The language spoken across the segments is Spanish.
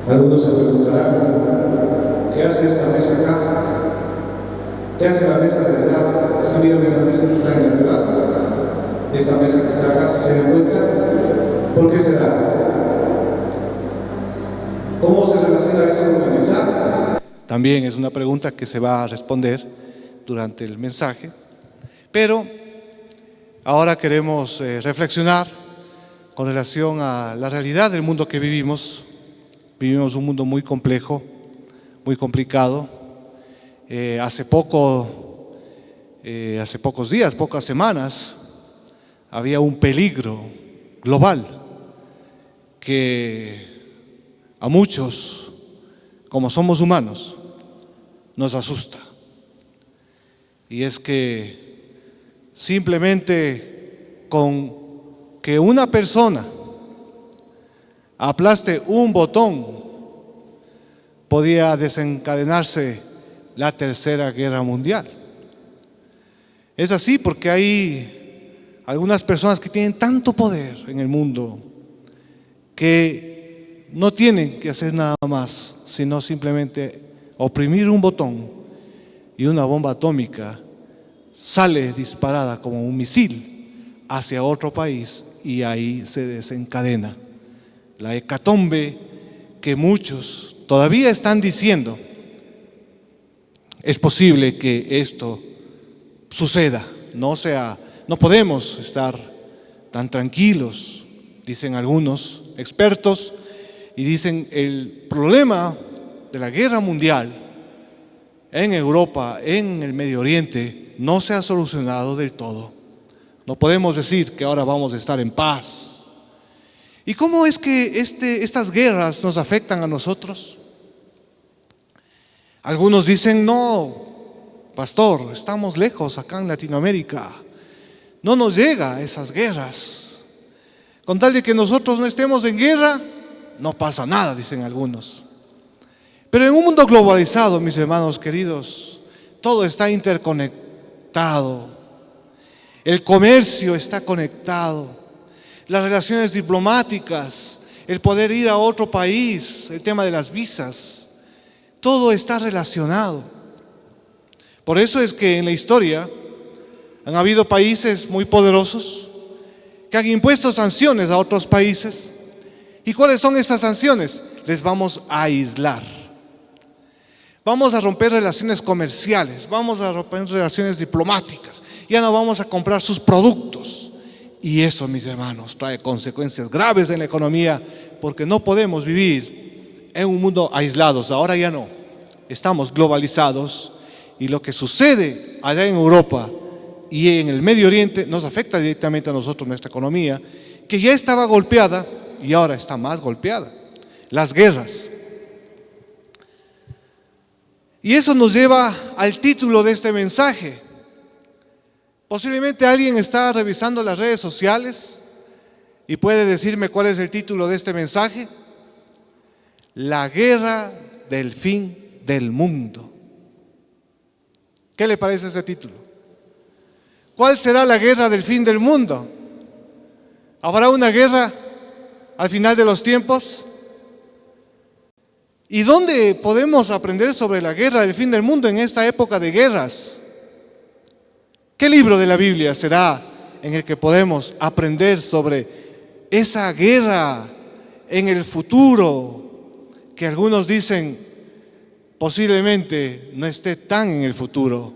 Algunos se preguntarán, ¿qué hace esta mesa acá? ¿Qué hace la mesa de allá? ¿Sí vieron esa mesa que está en el lateral? Esta mesa que está acá, si se dan cuenta, ¿por qué será? ¿Cómo se relaciona eso con el mensaje? También es una pregunta que se va a responder durante el mensaje, pero ahora queremos reflexionar con relación a la realidad del mundo que vivimos. Vivimos un mundo muy complejo, muy complicado. Hace pocos días, pocas semanas, había un peligro global que a muchos, como somos humanos, nos asusta. Y es que simplemente con que una persona aplaste un botón podía desencadenarse la Tercera Guerra Mundial. Es así porque hay algunas personas que tienen tanto poder en el mundo que no tienen que hacer nada más, sino simplemente oprimir un botón y una bomba atómica sale disparada como un misil hacia otro país y ahí se desencadena la hecatombe que muchos todavía están diciendo. Es posible que esto suceda, no podemos estar tan tranquilos, dicen algunos expertos, y dicen el problema de la guerra mundial en Europa, en el Medio Oriente, no se ha solucionado del todo. No podemos decir que ahora vamos a estar en paz. ¿Y cómo es que estas guerras nos afectan a nosotros? Algunos dicen, no, pastor, estamos lejos acá en Latinoamérica, no nos llega esas guerras. Con tal de que nosotros no estemos en guerra, no pasa nada, dicen algunos. Pero en un mundo globalizado, mis hermanos queridos, todo está interconectado. El comercio está conectado. Las relaciones diplomáticas, el poder ir a otro país, el tema de las visas, todo está relacionado. Por eso es que en la historia han habido países muy poderosos que han impuesto sanciones a otros países. ¿Y cuáles son esas sanciones? Les vamos a aislar. Vamos a romper relaciones comerciales, vamos a romper relaciones diplomáticas, ya no vamos a comprar sus productos. Y eso, mis hermanos, trae consecuencias graves en la economía, porque no podemos vivir en un mundo aislados. Ahora ya no, estamos globalizados y lo que sucede allá en Europa y en el Medio Oriente nos afecta directamente a nosotros, nuestra economía, que ya estaba golpeada y ahora está más golpeada. Las guerras. Y eso nos lleva al título de este mensaje. Posiblemente alguien está revisando las redes sociales y puede decirme cuál es el título de este mensaje. La guerra del fin del mundo. ¿Qué le parece ese título? ¿Cuál será la guerra del fin del mundo? ¿Habrá una guerra al final de los tiempos? ¿Y dónde podemos aprender sobre la guerra del fin del mundo en esta época de guerras? ¿Qué libro de la Biblia será en el que podemos aprender sobre esa guerra en el futuro que algunos dicen posiblemente no esté tan en el futuro?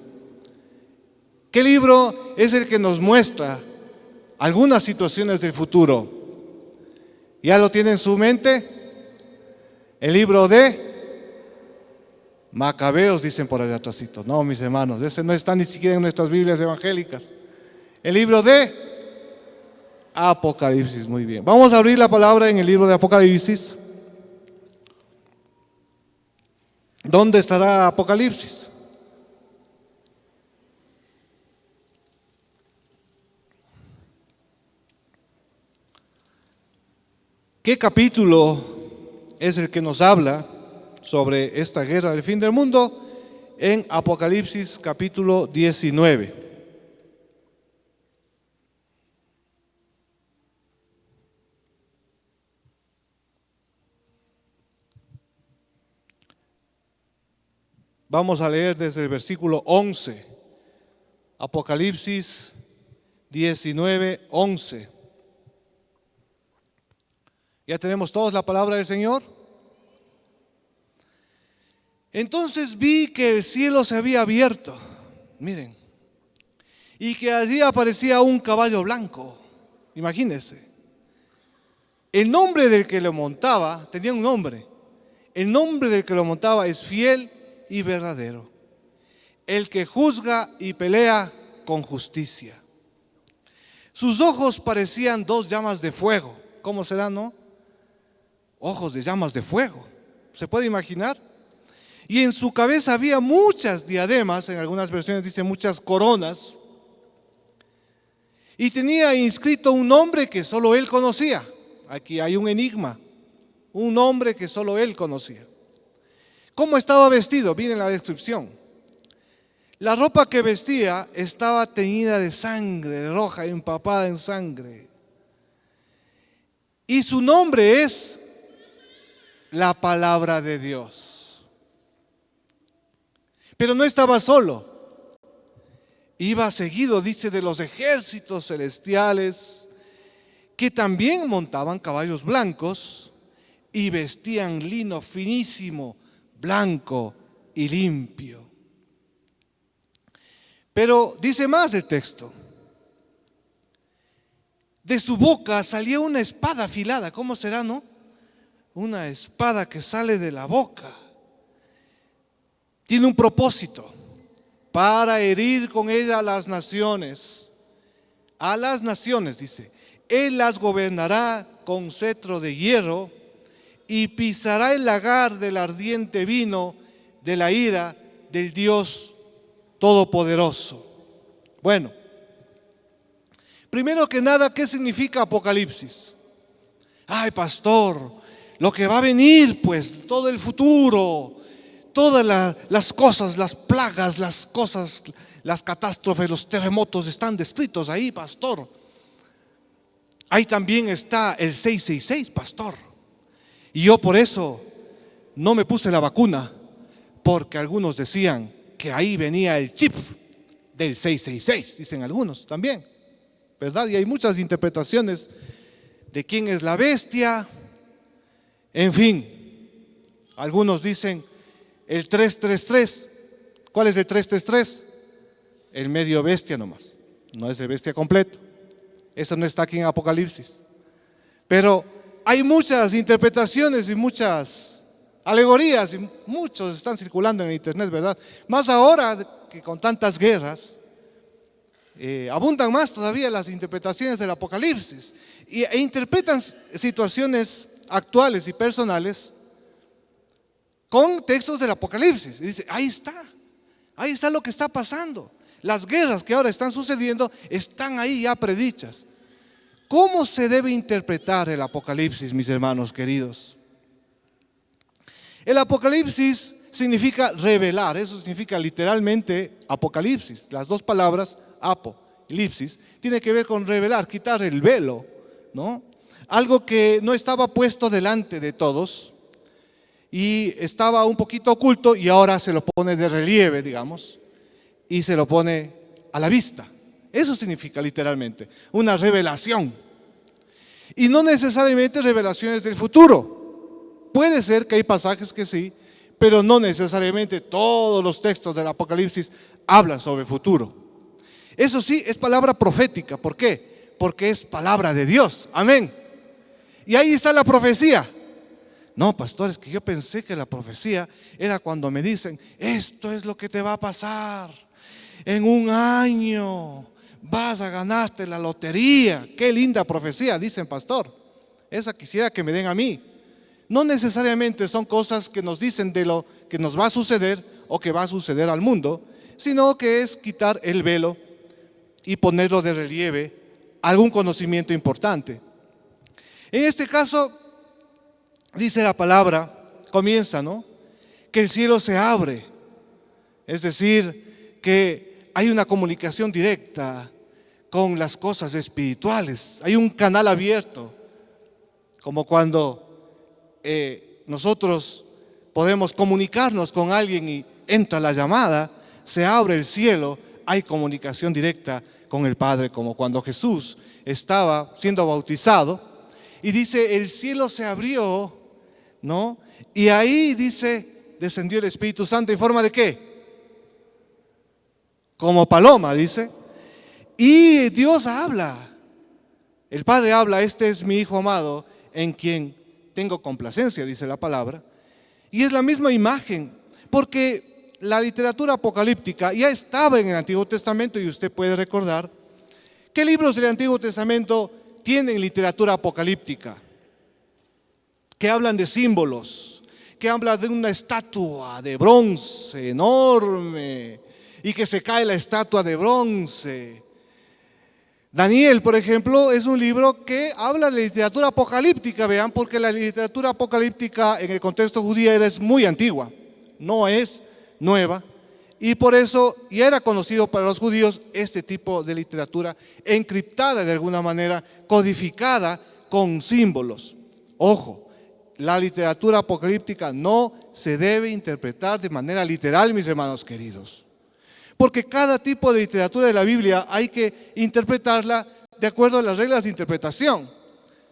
¿Qué libro es el que nos muestra algunas situaciones del futuro? ¿Ya lo tiene en su mente? El libro de Macabeos, dicen por allá atrásito. No, mis hermanos, ese no está ni siquiera en nuestras Biblias evangélicas. El libro de Apocalipsis, muy bien. Vamos a abrir la palabra en el libro de Apocalipsis. ¿Dónde estará Apocalipsis? ¿Qué capítulo es el que nos habla sobre esta guerra del fin del mundo? En Apocalipsis capítulo 19. Vamos a leer desde el versículo 11, Apocalipsis 19, 11. ¿Ya tenemos todos la palabra del Señor? Entonces vi que el cielo se había abierto, miren, y que allí aparecía un caballo blanco. Imagínense. El nombre del que lo montaba tenía un nombre. El nombre del que lo montaba es Fiel y Verdadero, el que juzga y pelea con justicia. Sus ojos parecían dos llamas de fuego. ¿Cómo será, no? Ojos de llamas de fuego. ¿Se puede imaginar? Y en su cabeza había muchas diademas, en algunas versiones dice muchas coronas. Y tenía inscrito un nombre que solo él conocía. Aquí hay un enigma, un nombre que solo él conocía. ¿Cómo estaba vestido? Miren la descripción. La ropa que vestía estaba teñida de sangre, roja, empapada en sangre. Y su nombre es la palabra de Dios. Pero no estaba solo. Iba seguido, dice, de los ejércitos celestiales que también montaban caballos blancos y vestían lino finísimo, blanco y limpio. Pero dice más el texto. De su boca salía una espada afilada. ¿Cómo será, no? Una espada que sale de la boca. Tiene un propósito: para herir con ella a las naciones. A las naciones, dice. Él las gobernará con cetro de hierro y pisará el lagar del ardiente vino de la ira del Dios Todopoderoso. Bueno, primero que nada, ¿qué significa Apocalipsis? Ay, pastor, lo que va a venir, pues, todo el futuro, todas las cosas, las plagas, las cosas, las catástrofes, los terremotos están descritos ahí, pastor. Ahí también está el 666, pastor. Y yo por eso no me puse la vacuna, porque algunos decían que ahí venía el chip del 666, dicen algunos también, ¿verdad? Y hay muchas interpretaciones de quién es la bestia. En fin, algunos dicen el 333. ¿Cuál es el 333? El medio bestia nomás, no es el bestia completo. Eso no está aquí en Apocalipsis. Pero hay muchas interpretaciones y muchas alegorías, y muchos están circulando en internet, ¿verdad? Más ahora que con tantas guerras, abundan más todavía las interpretaciones del Apocalipsis e interpretan situaciones actuales y personales con textos del Apocalipsis. Y dice, ahí está lo que está pasando. Las guerras que ahora están sucediendo están ahí ya predichas. ¿Cómo se debe interpretar el Apocalipsis, mis hermanos queridos? El Apocalipsis significa revelar, eso significa literalmente Apocalipsis. Las dos palabras, apocalipsis, tiene que ver con revelar, quitar el velo, ¿no? Algo que no estaba puesto delante de todos y estaba un poquito oculto y ahora se lo pone de relieve, digamos, y se lo pone a la vista. Eso significa literalmente una revelación. Y no necesariamente revelaciones del futuro. Puede ser que hay pasajes que sí, pero no necesariamente todos los textos del Apocalipsis hablan sobre el futuro. Eso sí, es palabra profética. ¿Por qué? Porque es palabra de Dios. Amén. Y ahí está la profecía. No, pastor, es que yo pensé que la profecía era cuando me dicen, esto es lo que te va a pasar. En un año vas a ganarte la lotería. Qué linda profecía, dicen, pastor. Esa quisiera que me den a mí. No necesariamente son cosas que nos dicen de lo que nos va a suceder o que va a suceder al mundo, sino que es quitar el velo y ponerlo de relieve algún conocimiento importante. En este caso, dice la palabra, comienza, ¿no? Que el cielo se abre. Es decir, que hay una comunicación directa con las cosas espirituales. Hay un canal abierto, como cuando nosotros podemos comunicarnos con alguien y entra la llamada, se abre el cielo, hay comunicación directa con el Padre, como cuando Jesús estaba siendo bautizado y dice, el cielo se abrió, ¿no? Y ahí dice, descendió el Espíritu Santo en forma de ¿qué? Como paloma, dice. Y Dios habla, el Padre habla, este es mi Hijo amado, en quien tengo complacencia, dice la palabra. Y es la misma imagen, porque la literatura apocalíptica ya estaba en el Antiguo Testamento y usted puede recordar qué libros del Antiguo Testamento tienen literatura apocalíptica, que hablan de símbolos, que hablan de una estatua de bronce enorme y que se cae la estatua de bronce. Daniel, por ejemplo, es un libro que habla de literatura apocalíptica, vean, porque la literatura apocalíptica en el contexto judío es muy antigua, no es nueva, y por eso ya era conocido para los judíos este tipo de literatura encriptada de alguna manera, codificada con símbolos. Ojo, la literatura apocalíptica no se debe interpretar de manera literal, mis hermanos queridos. Porque cada tipo de literatura de la Biblia hay que interpretarla de acuerdo a las reglas de interpretación.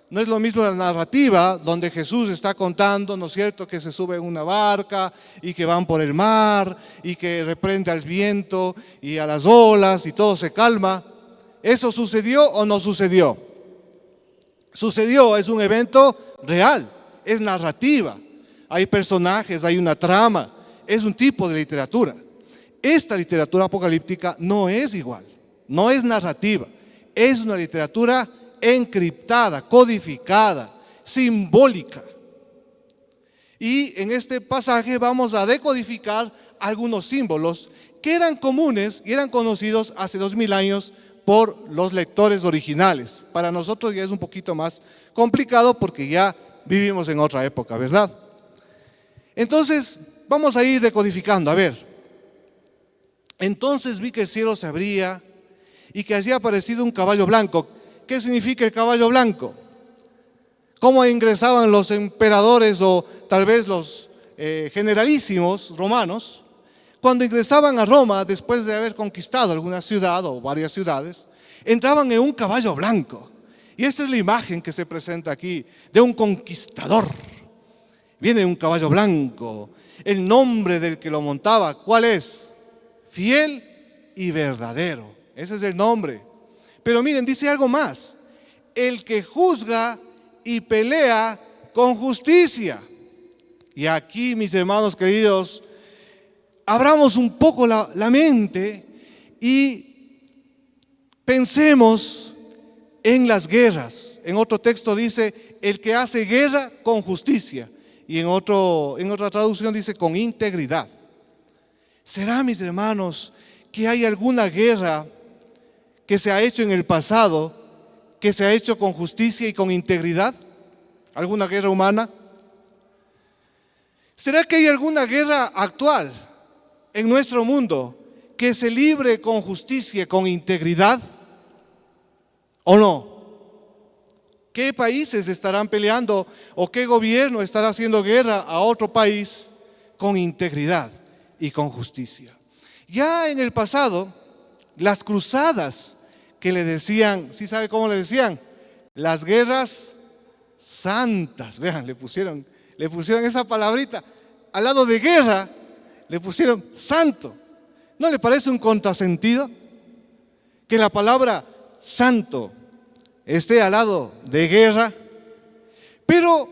No es lo mismo la narrativa, donde Jesús está contando, ¿no es cierto?, que se sube en una barca y que van por el mar y que reprende al viento y a las olas y todo se calma. ¿Eso sucedió o no sucedió? Sucedió, es un evento real, es narrativa. Hay personajes, hay una trama, es un tipo de literatura. Esta literatura apocalíptica no es igual, no es narrativa, es una literatura encriptada, codificada, simbólica. Y en este pasaje vamos a decodificar algunos símbolos que eran comunes y eran conocidos hace 2000 años por los lectores originales. Para nosotros ya es un poquito más complicado porque ya vivimos en otra época, ¿verdad? Entonces, vamos a ir decodificando, a ver. Entonces vi que el cielo se abría y que hacía aparecido un caballo blanco. ¿Qué significa el caballo blanco? ¿Cómo ingresaban los emperadores o tal vez los generalísimos romanos? Cuando ingresaban a Roma, después de haber conquistado alguna ciudad o varias ciudades, entraban en un caballo blanco. Y esta es la imagen que se presenta aquí de un conquistador. Viene un caballo blanco. El nombre del que lo montaba, ¿cuál es? Fiel y verdadero. Ese es el nombre. Pero miren, dice algo más. El que juzga y pelea con justicia. Y aquí, mis hermanos queridos, abramos un poco la mente y pensemos en las guerras. En otro texto dice, el que hace guerra con justicia. Y en otra traducción dice, con integridad. ¿Será, mis hermanos, que hay alguna guerra que se ha hecho en el pasado, que se ha hecho con justicia y con integridad? ¿Alguna guerra humana? ¿Será que hay alguna guerra actual en nuestro mundo que se libre con justicia, con integridad? ¿O no? ¿Qué países estarán peleando o qué gobierno estará haciendo guerra a otro país con integridad y con justicia? Ya en el pasado, las cruzadas que le decían, ¿sí sabe cómo le decían? Las guerras santas. Vean, le pusieron esa palabrita. Al lado de guerra, le pusieron santo. ¿No le parece un contrasentido? Que la palabra santo esté al lado de guerra. Pero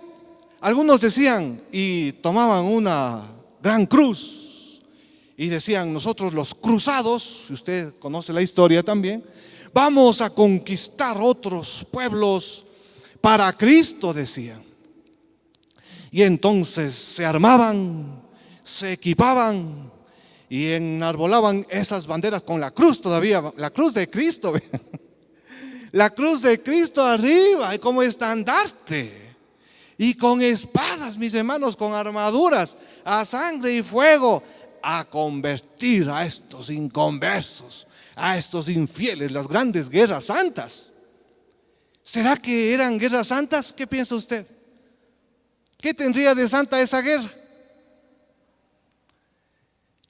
algunos decían y tomaban una gran cruz y decían, nosotros los cruzados, si usted conoce la historia también, vamos a conquistar otros pueblos para Cristo, decían. Y entonces se armaban, se equipaban y enarbolaban esas banderas con la cruz todavía, la cruz de Cristo. La cruz de Cristo arriba, como estandarte. Y con espadas, mis hermanos, con armaduras, a sangre y fuego, a convertir a estos inconversos, a estos infieles, las grandes guerras santas. ¿Será que eran guerras santas? ¿Qué piensa usted? ¿Qué tendría de santa esa guerra?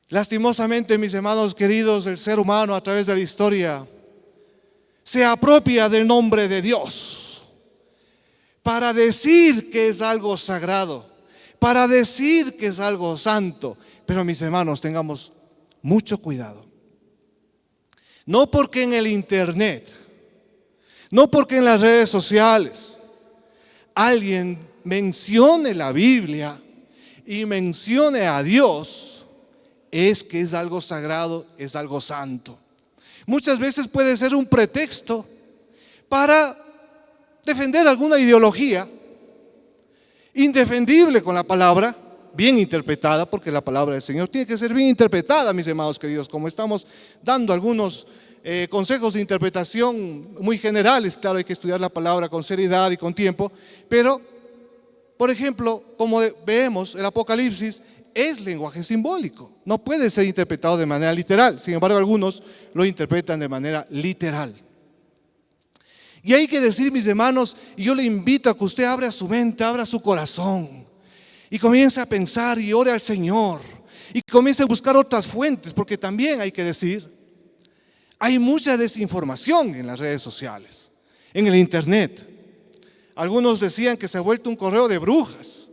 Lastimosamente, mis hermanos queridos, el ser humano a través de la historia se apropia del nombre de Dios para decir que es algo sagrado, para decir que es algo santo. Pero mis hermanos, tengamos mucho cuidado. No porque en el internet, no porque en las redes sociales alguien mencione la Biblia y mencione a Dios, es que es algo sagrado, es algo santo. Muchas veces puede ser un pretexto para defender alguna ideología indefendible con la palabra, bien interpretada, porque la palabra del Señor tiene que ser bien interpretada, mis hermanos queridos, como estamos dando algunos consejos de interpretación muy generales. Claro, hay que estudiar la palabra con seriedad y con tiempo, pero, por ejemplo, como vemos, el Apocalipsis es lenguaje simbólico, no puede ser interpretado de manera literal. Sin embargo, algunos lo interpretan de manera literal. Y hay que decir, mis hermanos, y yo le invito a que usted abra su mente, abra su corazón y comience a pensar y ore al Señor y comience a buscar otras fuentes, porque también hay que decir, hay mucha desinformación en las redes sociales, en el internet. Algunos decían que se ha vuelto un correo de brujas.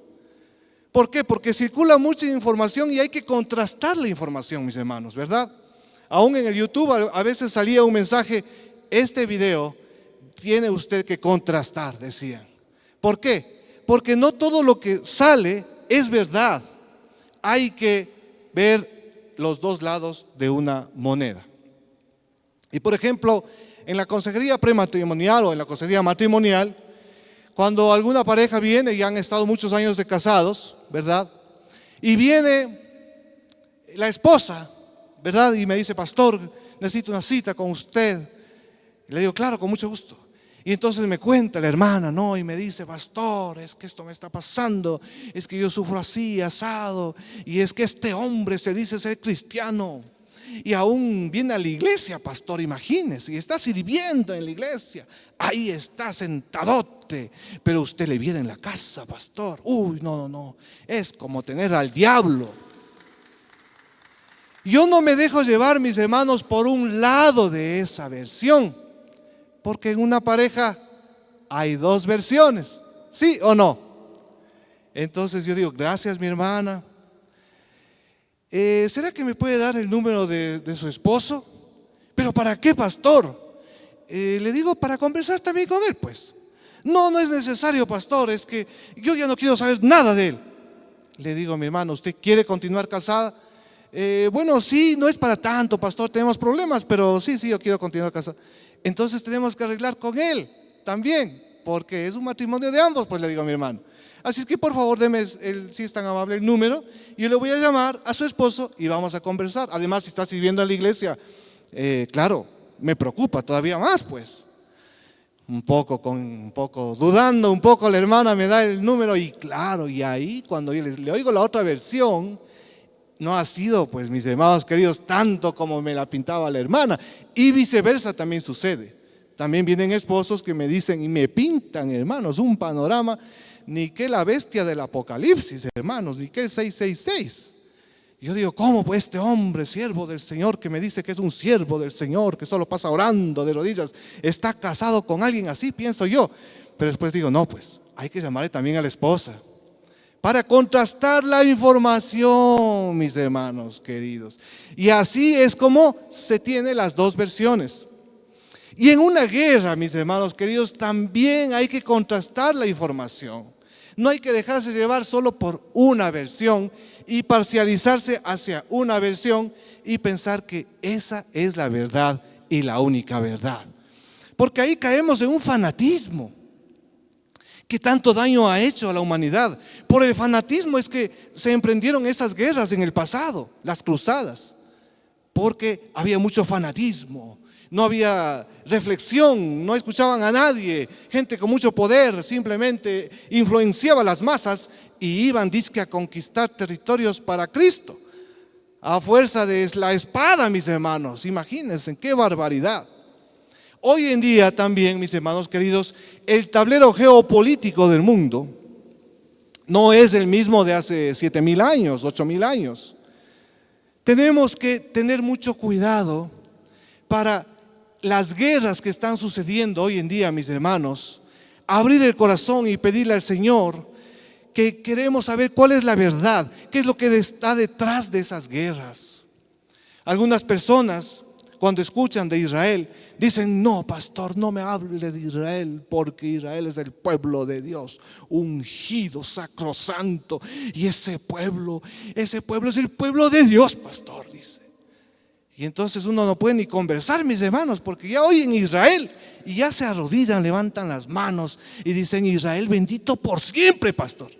¿Por qué? Porque circula mucha información y hay que contrastar la información, mis hermanos, ¿verdad? Aún en el YouTube a veces salía un mensaje: este video tiene usted que contrastar, decían. ¿Por qué? Porque no todo lo que sale es verdad. Hay que ver los dos lados de una moneda. Y por ejemplo, en la consejería prematrimonial o en la consejería matrimonial, cuando alguna pareja viene y han estado muchos años de casados, ¿verdad? Y viene la esposa, ¿verdad? Y me dice: pastor, necesito una cita con usted. Y le digo: claro, con mucho gusto. Y entonces me cuenta la hermana, ¿no? Y me dice: pastor, es que esto me está pasando, es que yo sufro así, asado, y es que este hombre se dice ser cristiano y aún viene a la iglesia, pastor, imagínese, y está sirviendo en la iglesia, ahí está sentadote, pero usted le viene en la casa, pastor. Uy, no, es como tener al diablo. Yo no me dejo llevar, mis hermanos, por un lado de esa versión, porque en una pareja hay dos versiones, ¿sí o no? Entonces yo digo: gracias, mi hermana. ¿Será que me puede dar el número de su esposo? ¿Pero para qué, pastor? Le digo: para conversar también con él, pues. No es necesario, pastor, es que yo ya no quiero saber nada de él. Le digo: mi hermano, ¿usted quiere continuar casada? Bueno, sí, no es para tanto, pastor, tenemos problemas, pero sí, yo quiero continuar casada. Entonces tenemos que arreglar con él también, porque es un matrimonio de ambos, pues le digo a mi hermano. Así es que por favor deme, si es tan amable, el número, y yo le voy a llamar a su esposo y vamos a conversar. Además, si está sirviendo en la iglesia, claro, me preocupa todavía más, pues. Un poco dudando, un poco la hermana me da el número y claro, y ahí cuando yo le oigo la otra versión, no ha sido, pues, mis hermanos queridos, tanto como me la pintaba la hermana. Y viceversa también sucede. También vienen esposos que me dicen y me pintan, hermanos, un panorama, ni que la bestia del Apocalipsis, hermanos, ni que el 666. Yo digo: ¿cómo pues este hombre, siervo del Señor, que me dice que es un siervo del Señor, que solo pasa orando de rodillas, está casado con alguien así? Pienso yo. Pero después digo: no, pues hay que llamarle también a la esposa para contrastar la información, mis hermanos queridos. Y así es como se tiene las dos versiones. Y en una guerra, mis hermanos queridos, también hay que contrastar la información. No hay que dejarse llevar solo por una versión y parcializarse hacia una versión y pensar que esa es la verdad y la única verdad. Porque ahí caemos en un fanatismo que tanto daño ha hecho a la humanidad. Por el fanatismo es que se emprendieron esas guerras en el pasado, las cruzadas, porque había mucho fanatismo. No había reflexión, no escuchaban a nadie. Gente con mucho poder simplemente influenciaba a las masas y iban dizque a conquistar territorios para Cristo a fuerza de la espada, mis hermanos. Imagínense qué barbaridad. Hoy en día también, mis hermanos queridos, el tablero geopolítico del mundo no es el mismo de hace 7.000 años, 8.000 años. Tenemos que tener mucho cuidado para las guerras que están sucediendo hoy en día, mis hermanos. Abrir el corazón y pedirle al Señor que queremos saber cuál es la verdad, qué es lo que está detrás de esas guerras. Algunas personas, cuando escuchan de Israel, dicen: no, pastor, no me hable de Israel, porque Israel es el pueblo de Dios, ungido, sacrosanto, y ese pueblo es el pueblo de Dios, pastor, dice. Y entonces uno no puede ni conversar, mis hermanos, porque ya oyen Israel y ya se arrodillan, levantan las manos y dicen: Israel bendito por siempre, pastor.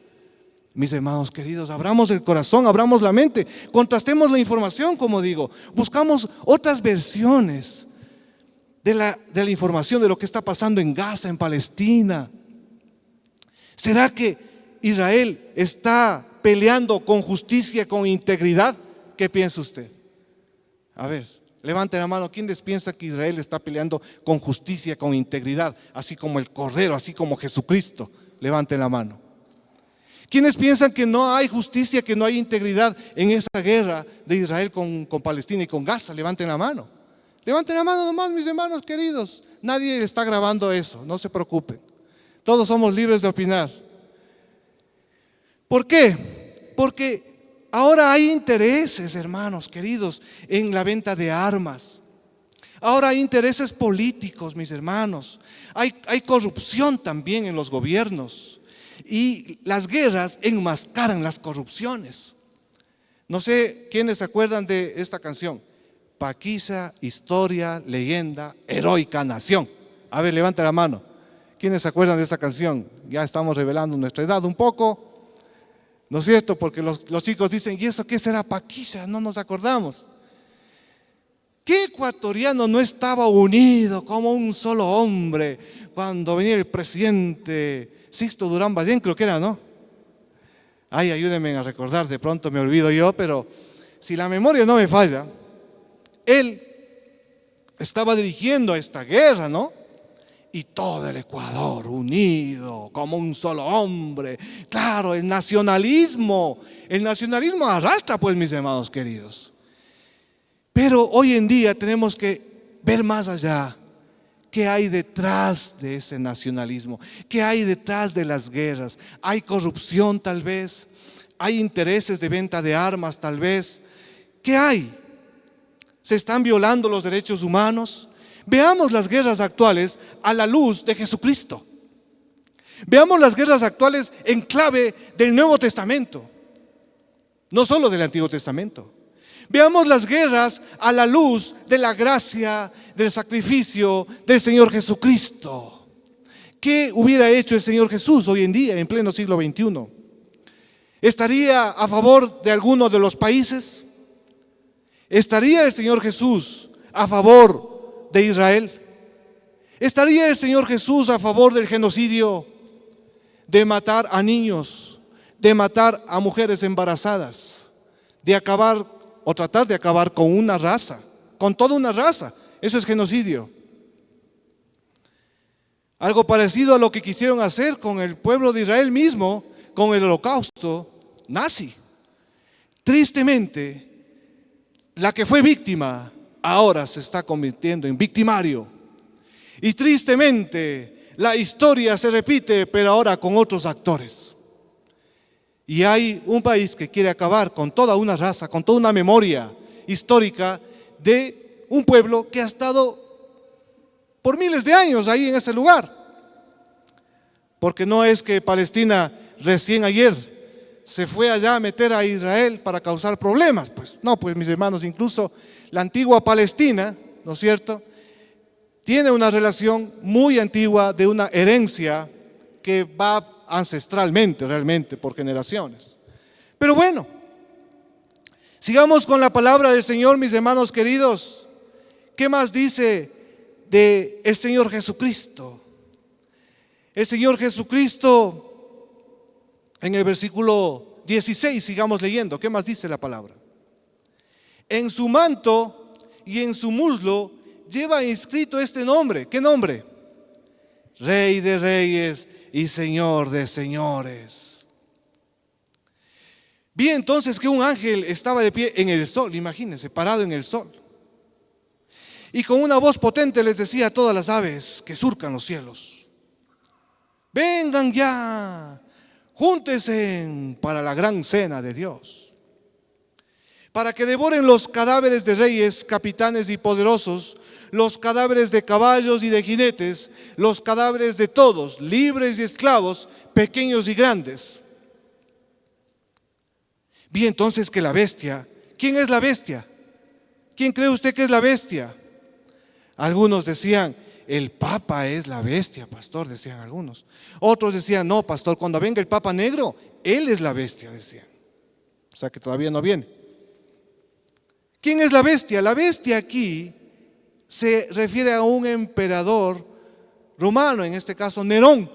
Mis hermanos queridos, abramos el corazón, abramos la mente, contrastemos la información, como digo, buscamos otras versiones de la información de lo que está pasando en Gaza, en Palestina. ¿Será que Israel está peleando con justicia, con integridad? ¿Qué piensa usted? A ver, levante la mano. ¿Quién piensa que Israel está peleando con justicia, con integridad, así como el Cordero, así como Jesucristo? Levante la mano. ¿Quiénes piensan que no hay justicia, que no hay integridad en esa guerra de Israel con Palestina y con Gaza? Levanten la mano. Levanten la mano nomás, mis hermanos queridos. Nadie está grabando eso, no se preocupen. Todos somos libres de opinar. ¿Por qué? Porque ahora hay intereses, hermanos queridos, en la venta de armas. Ahora hay intereses políticos, mis hermanos. Hay corrupción también en los gobiernos. Y las guerras enmascaran las corrupciones. No sé quiénes se acuerdan de esta canción: Paquisa, historia, leyenda, heroica nación. A ver, levanta la mano. ¿Quiénes se acuerdan de esta canción? Ya estamos revelando nuestra edad un poco, ¿no es cierto? Porque los chicos dicen: ¿y eso qué será Paquisa? No nos acordamos. ¿Qué ecuatoriano no estaba unido como un solo hombre cuando venía el presidente Sixto Durán Ballén, creo que era, ¿no? Ay, ayúdenme a recordar, de pronto me olvido yo, pero si la memoria no me falla, él estaba dirigiendo esta guerra, ¿no? Y todo el Ecuador unido como un solo hombre. Claro, el nacionalismo arrastra, pues, mis hermanos queridos. Pero hoy en día tenemos que ver más allá. ¿Qué hay detrás de ese nacionalismo? ¿Qué hay detrás de las guerras? ¿Hay corrupción tal vez? ¿Hay intereses de venta de armas tal vez? ¿Qué hay? ¿Se están violando los derechos humanos? Veamos las guerras actuales a la luz de Jesucristo. Veamos las guerras actuales en clave del Nuevo Testamento, no solo del Antiguo Testamento. Veamos las guerras a la luz de la gracia, del sacrificio del Señor Jesucristo. ¿Qué hubiera hecho el Señor Jesús hoy en día, en pleno siglo XXI? ¿Estaría a favor de alguno de los países? ¿Estaría el Señor Jesús a favor de Israel? ¿Estaría el Señor Jesús a favor del genocidio, de matar a niños, de matar a mujeres embarazadas, de acabar o tratar de acabar con una raza, con toda una raza? Eso es genocidio. Algo parecido a lo que quisieron hacer con el pueblo de Israel mismo, con el holocausto nazi. Tristemente, la que fue víctima ahora se está convirtiendo en victimario. Y tristemente, la historia se repite, pero ahora con otros actores. Y hay un país que quiere acabar con toda una raza, con toda una memoria histórica de un pueblo que ha estado por miles de años ahí en ese lugar. Porque no es que Palestina recién ayer se fue allá a meter a Israel para causar problemas. Pues no, pues mis hermanos, incluso la antigua Palestina, ¿no es cierto?, tiene una relación muy antigua de una herencia que va ancestralmente, realmente, por generaciones. Pero bueno, sigamos con la palabra del Señor, mis hermanos queridos. ¿Qué más dice de el Señor Jesucristo? El Señor Jesucristo, en el versículo 16, sigamos leyendo. ¿Qué más dice la palabra? En su manto y en su muslo lleva inscrito este nombre. ¿Qué nombre? Rey de Reyes y Señor de Señores. Vi entonces que un ángel estaba de pie en el sol, imagínense, parado en el sol. Y con una voz potente les decía a todas las aves que surcan los cielos: vengan ya, júntense para la gran cena de Dios, para que devoren los cadáveres de reyes, capitanes y poderosos, los cadáveres de caballos y de jinetes, los cadáveres de todos, libres y esclavos, pequeños y grandes. Vi entonces que la bestia, ¿quién es la bestia? ¿Quién cree usted que es la bestia? Algunos decían, el Papa es la bestia, pastor, decían algunos. Otros decían, no, pastor, cuando venga el Papa negro, él es la bestia, decían. O sea que todavía no viene. ¿Quién es la bestia? La bestia aquí se refiere a un emperador romano, en este caso Nerón.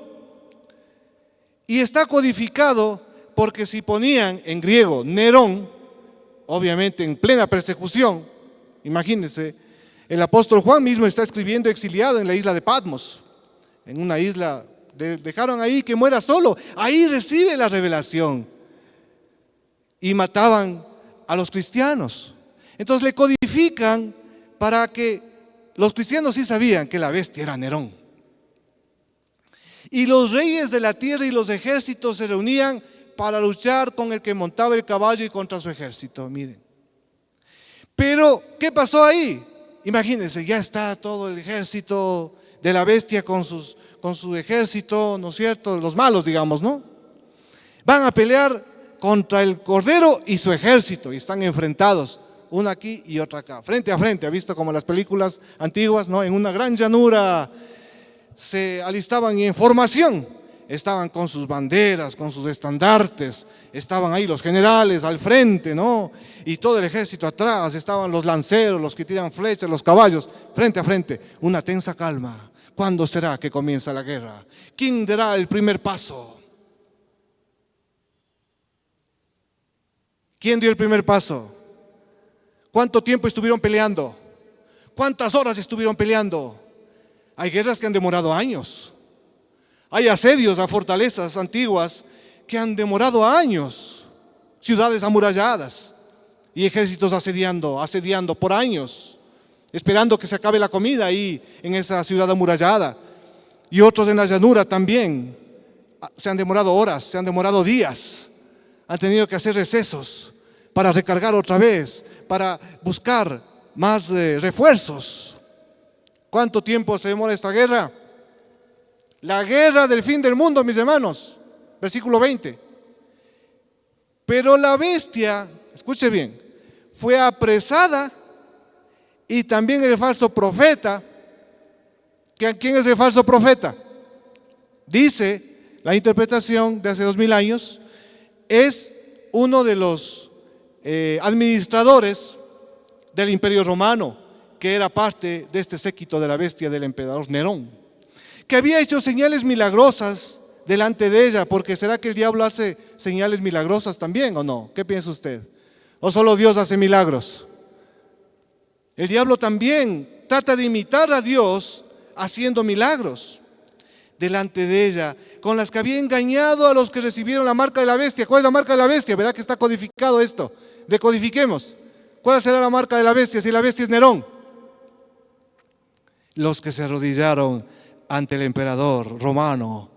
Y está codificado porque si ponían en griego Nerón, obviamente en plena persecución, imagínense, el apóstol Juan mismo está escribiendo exiliado en la isla de Patmos, en una isla, dejaron ahí que muera solo, ahí recibe la revelación. Y mataban a los cristianos. Entonces le codifican para que los cristianos sí sabían que la bestia era Nerón. Y los reyes de la tierra y los ejércitos se reunían para luchar con el que montaba el caballo y contra su ejército, miren. Pero, ¿qué pasó ahí? Imagínense, ya está todo el ejército de la bestia con su ejército, ¿no es cierto? Los malos, digamos, ¿no? Van a pelear contra el Cordero y su ejército y están enfrentados, una aquí y otra acá, frente a frente. ¿Ha visto como las películas antiguas, no? En una gran llanura se alistaban y en formación estaban con sus banderas, con sus estandartes, estaban ahí los generales al frente, ¿no? Y todo el ejército atrás, estaban los lanceros, los que tiran flechas, los caballos, frente a frente, una tensa calma. ¿Cuándo será que comienza la guerra? ¿Quién dará el primer paso? ¿Quién dio el primer paso? ¿Cuánto tiempo estuvieron peleando? ¿Cuántas horas estuvieron peleando? Hay guerras que han demorado años. Hay asedios a fortalezas antiguas que han demorado años. Ciudades amuralladas y ejércitos asediando por años, esperando que se acabe la comida ahí en esa ciudad amurallada. Y otros en la llanura también. Se han demorado horas, se han demorado días. Han tenido que hacer recesos para recargar otra vez, para buscar más refuerzos. ¿Cuánto tiempo se demora esta guerra? La guerra del fin del mundo, mis hermanos. Versículo 20. Pero la bestia, escuche bien, fue apresada y también el falso profeta. ¿Quién es el falso profeta? Dice la interpretación de hace 2000 años, es uno de los administradores del Imperio Romano, que era parte de este séquito de la bestia del emperador Nerón, que había hecho señales milagrosas delante de ella, porque ¿será que el diablo hace señales milagrosas también o no? ¿Qué piensa usted? ¿O solo Dios hace milagros? El diablo también trata de imitar a Dios haciendo milagros delante de ella, con las que había engañado a los que recibieron la marca de la bestia. ¿Cuál es la marca de la bestia? Verá que está codificado esto. Decodifiquemos. ¿Cuál será la marca de la bestia si la bestia es Nerón? Los que se arrodillaron ante el emperador romano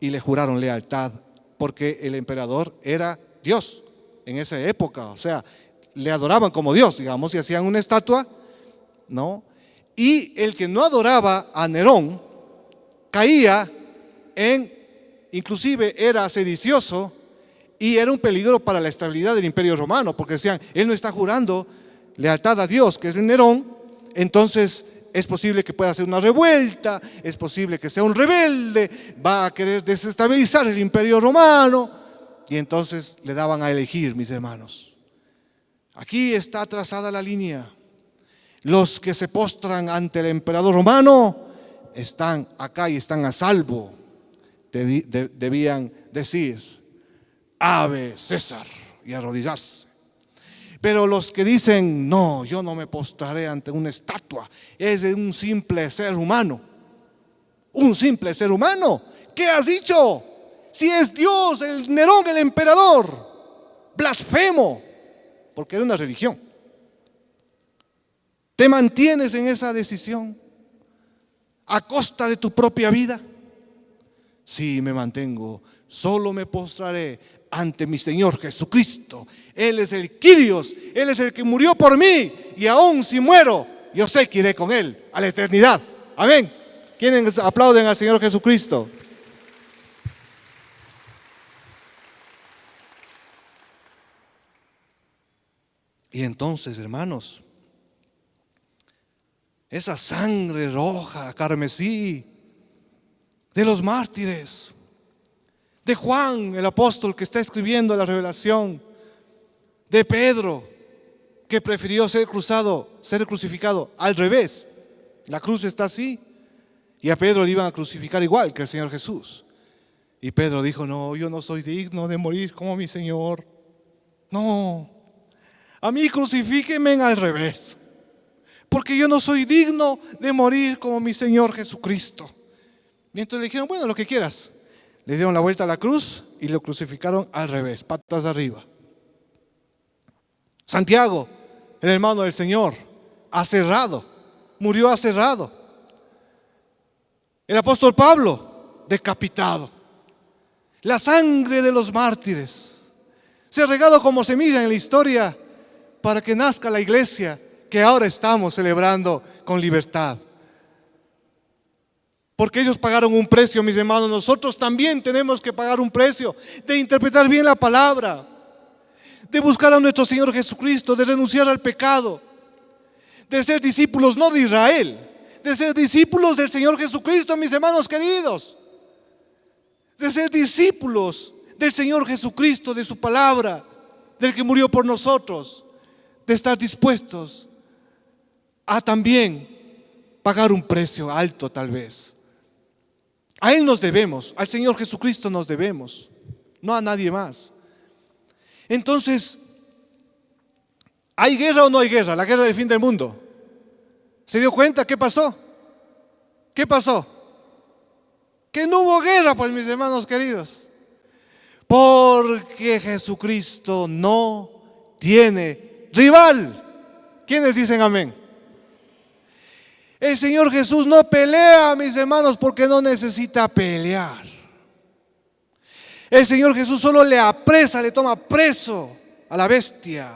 y le juraron lealtad, porque el emperador era Dios en esa época, o sea, le adoraban como Dios, digamos, y hacían una estatua, ¿no? Y el que no adoraba a Nerón caía inclusive era sedicioso y era un peligro para la estabilidad del Imperio Romano, porque decían, él no está jurando lealtad a Dios, que es el Nerón, entonces es posible que pueda hacer una revuelta, es posible que sea un rebelde, va a querer desestabilizar el Imperio Romano, y entonces le daban a elegir, mis hermanos. Aquí está trazada la línea. Los que se postran ante el emperador romano están acá y están a salvo. Debían decir, Ave César, y arrodillarse. Pero los que dicen, no, yo no me postraré ante una estatua, es de un simple ser humano. Un simple ser humano. ¿Qué has dicho? Si es Dios, el Nerón, el emperador. blasfemo, porque era una religión. ¿Te mantienes en esa decisión a costa de tu propia vida? Sí, me mantengo. Solo me postraré ante mi Señor Jesucristo. Él es el Kyrios, Él es el que murió por mí, y aún si muero, yo sé que iré con Él a la eternidad. Amén. ¿Quiénes aplauden al Señor Jesucristo? Y entonces, hermanos, esa sangre roja, carmesí, de los mártires, de Juan, el apóstol que está escribiendo la revelación, de Pedro, que prefirió ser crucificado al revés. La cruz está así, y a Pedro le iban a crucificar igual que al Señor Jesús. Y Pedro dijo: no, yo no soy digno de morir como mi Señor. No, a mí crucifíquenme al revés, porque yo no soy digno de morir como mi Señor Jesucristo. Y entonces le dijeron: bueno, lo que quieras. Le dieron la vuelta a la cruz y lo crucificaron al revés, patas arriba. Santiago, el hermano del Señor, aserrado, murió aserrado. El apóstol Pablo, decapitado. La sangre de los mártires se ha regado como semilla en la historia para que nazca la iglesia que ahora estamos celebrando con libertad. Porque ellos pagaron un precio, mis hermanos. Nosotros también tenemos que pagar un precio de interpretar bien la palabra, de buscar a nuestro Señor Jesucristo, de renunciar al pecado, de ser discípulos no de Israel, de ser discípulos del Señor Jesucristo, mis hermanos queridos, de ser discípulos del Señor Jesucristo, de su palabra, del que murió por nosotros, de estar dispuestos a también pagar un precio alto tal vez. A Él nos debemos, al Señor Jesucristo nos debemos, no a nadie más. Entonces, ¿hay guerra o no hay guerra? La guerra del fin del mundo. ¿Se dio cuenta? ¿Qué pasó? ¿Qué pasó? Que no hubo guerra, pues, mis hermanos queridos. Porque Jesucristo no tiene rival. ¿Quiénes dicen amén? El Señor Jesús no pelea, mis hermanos, porque no necesita pelear. El Señor Jesús solo le apresa, le toma preso a la bestia.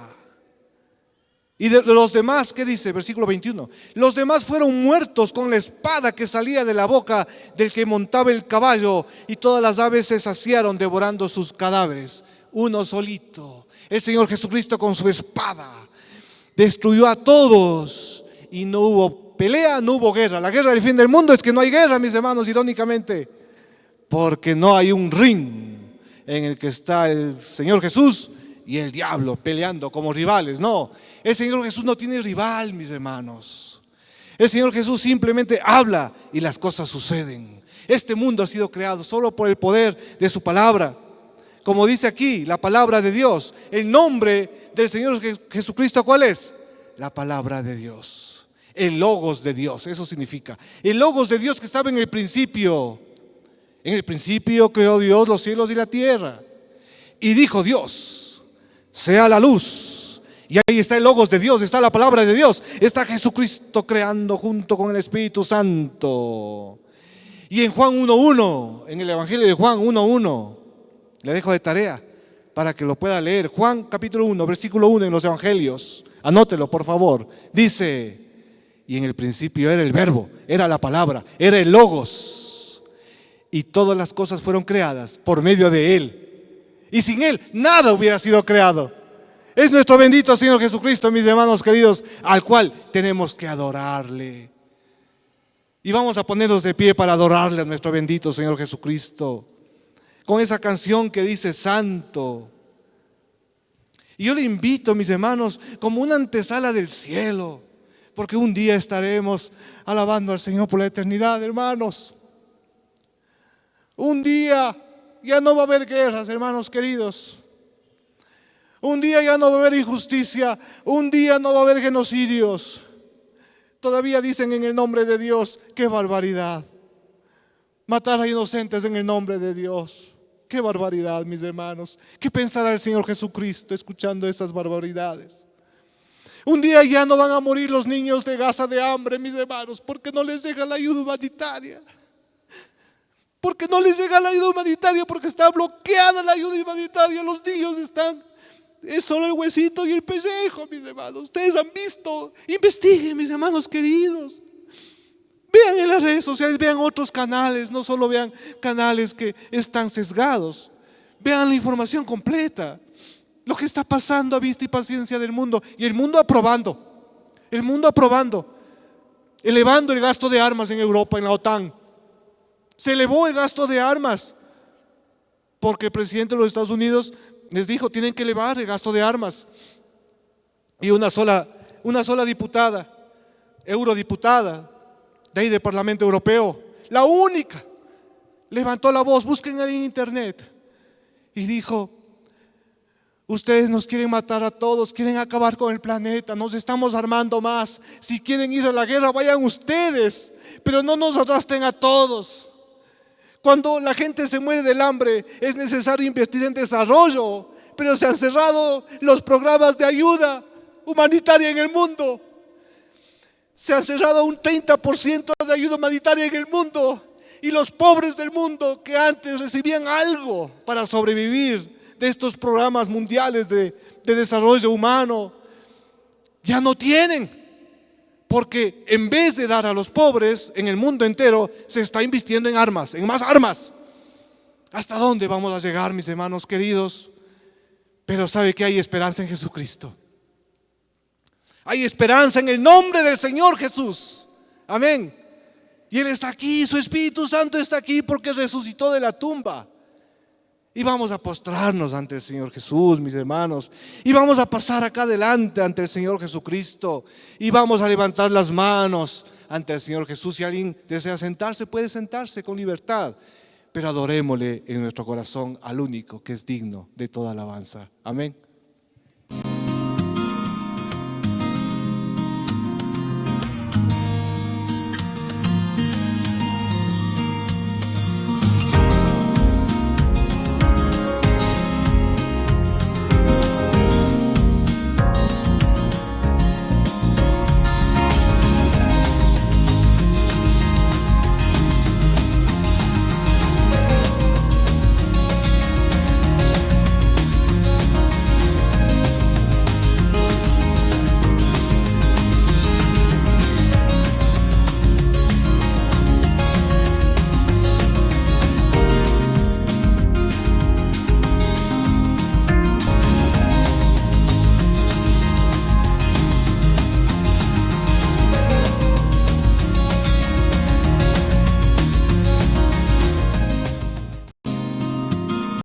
Y de los demás, ¿qué dice? Versículo 21. Los demás fueron muertos con la espada que salía de la boca del que montaba el caballo, y todas las aves se saciaron devorando sus cadáveres. Uno solito, el Señor Jesucristo con su espada, destruyó a todos y no hubo pelea, no hubo guerra. La guerra del fin del mundo es que no hay guerra, mis hermanos, irónicamente, porque no hay un ring en el que está el Señor Jesús y el diablo peleando como rivales. No, el Señor Jesús no tiene rival, mis hermanos. El Señor Jesús simplemente habla y las cosas suceden. Este mundo ha sido creado solo por el poder de su palabra. Como dice aquí, la palabra de Dios. El nombre del Señor Jesucristo, ¿cuál es? La palabra de Dios. El logos de Dios, eso significa. El logos de Dios que estaba en el principio. En el principio creó Dios los cielos y la tierra. Y dijo Dios: sea la luz. Y ahí está el logos de Dios, está la palabra de Dios. Está Jesucristo creando junto con el Espíritu Santo. Y en Juan 1:1, en el Evangelio de Juan 1:1, le dejo de tarea para que lo pueda leer. Juan capítulo 1, versículo 1 en los Evangelios. Anótelo, por favor. Dice: y en el principio era el verbo, era la palabra, era el logos. Y todas las cosas fueron creadas por medio de Él. Y sin Él nada hubiera sido creado. Es nuestro bendito Señor Jesucristo, mis hermanos queridos, al cual tenemos que adorarle. Y vamos a ponernos de pie para adorarle a nuestro bendito Señor Jesucristo, con esa canción que dice Santo. Y yo le invito, mis hermanos, como una antesala del cielo, porque un día estaremos alabando al Señor por la eternidad, hermanos. Un día ya no va a haber guerras, hermanos queridos. Un día ya no va a haber injusticia. Un día no va a haber genocidios. Todavía dicen en el nombre de Dios: qué barbaridad. Matar a inocentes en el nombre de Dios. Qué barbaridad, mis hermanos. ¿Qué pensará el Señor Jesucristo escuchando esas barbaridades? Un día ya no van a morir los niños de Gaza de hambre, mis hermanos, porque no les llega la ayuda humanitaria. Porque no les llega la ayuda humanitaria, porque está bloqueada la ayuda humanitaria. Los niños están, es solo el huesito y el pellejo, mis hermanos. Ustedes han visto, investiguen, mis hermanos queridos. Vean en las redes sociales, vean otros canales, no solo vean canales que están sesgados. Vean la información completa. Lo que está pasando a vista y paciencia del mundo. Y el mundo aprobando, elevando el gasto de armas en Europa, en la OTAN. Se elevó el gasto de armas porque el presidente de los Estados Unidos les dijo: tienen que elevar el gasto de armas. Y una sola diputada, eurodiputada de ahí del Parlamento Europeo, la única, levantó la voz, busquen en internet, y dijo: ustedes nos quieren matar a todos, quieren acabar con el planeta, nos estamos armando más. Si quieren ir a la guerra, vayan ustedes, pero no nos arrastren a todos. Cuando la gente se muere del hambre, es necesario invertir en desarrollo, pero se han cerrado los programas de ayuda humanitaria en el mundo. Se han cerrado un 30% de ayuda humanitaria en el mundo. Y los pobres del mundo, que antes recibían algo para sobrevivir de estos programas mundiales de desarrollo humano, ya no tienen. Porque en vez de dar a los pobres en el mundo entero, se está invirtiendo en armas, en más armas. ¿Hasta dónde vamos a llegar, mis hermanos queridos? Pero sabe que hay esperanza en Jesucristo. Hay esperanza en el nombre del Señor Jesús. Amén. Y Él está aquí, su Espíritu Santo está aquí porque resucitó de la tumba. Y vamos a postrarnos ante el Señor Jesús, mis hermanos. Y vamos a pasar acá adelante ante el Señor Jesucristo. Y vamos a levantar las manos ante el Señor Jesús. Si alguien desea sentarse, puede sentarse con libertad. Pero adorémosle en nuestro corazón al único que es digno de toda alabanza. Amén.